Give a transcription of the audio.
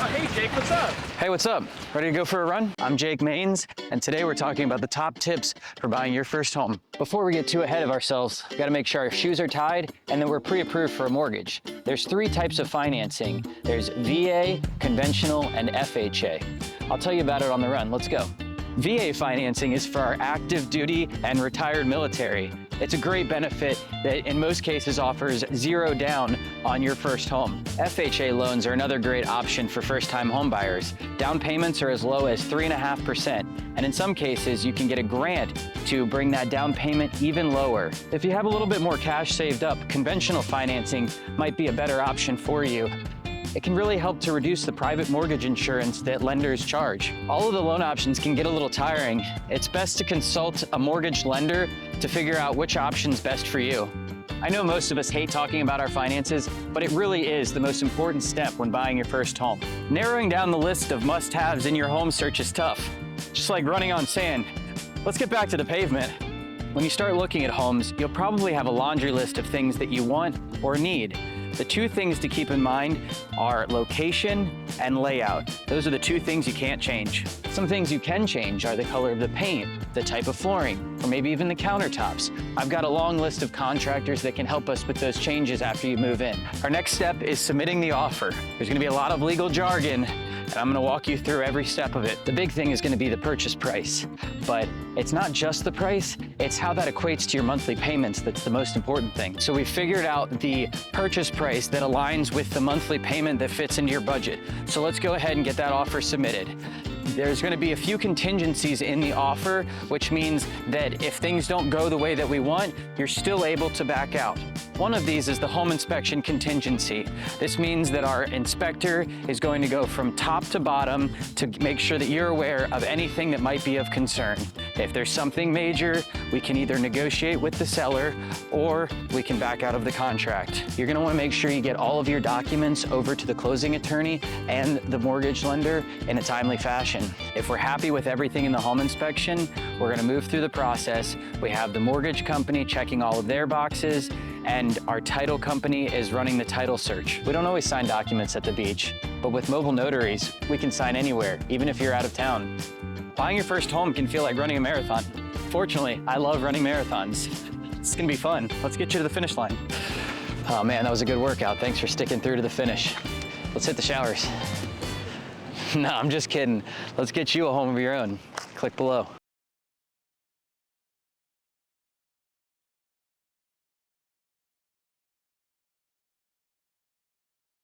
Oh, hey Jake, what's up? Hey, what's up? Ready to go for a run? I'm Jake Maines, and today we're talking about the top tips for buying your first home. Before we get too ahead of ourselves, we gotta make sure our shoes are tied and that we're pre-approved for a mortgage. There's three types of financing. There's VA, conventional, and FHA. I'll tell you about it on the run. Let's go. VA financing is for our active duty and retired military. It's a great benefit that in most cases offers zero down on your first home. FHA loans are another great option for first-time home buyers. Down payments are as low as 3.5%, and in some cases you can get a grant to bring that down payment even lower. If you have a little bit more cash saved up, conventional financing might be a better option for you. It can really help to reduce the private mortgage insurance that lenders charge. All of the loan options can get a little tiring. It's best to consult a mortgage lender to figure out which option's best for you. I know most of us hate talking about our finances, but it really is the most important step when buying your first home. Narrowing down the list of must-haves in your home search is tough, just like running on sand. Let's get back to the pavement. When you start looking at homes, you'll probably have a laundry list of things that you want or need. The two things to keep in mind are location and layout. Those are the two things you can't change. Some things you can change are the color of the paint, the type of flooring, or maybe even the countertops. I've got a long list of contractors that can help us with those changes after you move in. Our next step is submitting the offer. There's gonna be a lot of legal jargon, and I'm gonna walk you through every step of it. The big thing is gonna be the purchase price, but it's not just the price, it's how that equates to your monthly payments that's the most important thing. So we figured out the purchase price that aligns with the monthly payment that fits into your budget. So let's go ahead and get that offer submitted. There's gonna be a few contingencies in the offer, which means that if things don't go the way that we want, you're still able to back out. One of these is the home inspection contingency. This means that our inspector is going to go from top to bottom to make sure that you're aware of anything that might be of concern. If there's something major, we can either negotiate with the seller or we can back out of the contract. You're gonna wanna make sure you get all of your documents over to the closing attorney and the mortgage lender in a timely fashion. If we're happy with everything in the home inspection, we're gonna move through the process. We have the mortgage company checking all of their boxes, and our title company is running the title search. We don't always sign documents at the beach, but with mobile notaries, we can sign anywhere, even if you're out of town. Buying your first home can feel like running a marathon. Fortunately, I love running marathons. It's gonna be fun. Let's get you to the finish line. Oh man, that was a good workout. Thanks for sticking through to the finish. Let's hit the showers. No, I'm just kidding. Let's get you a home of your own. Click below.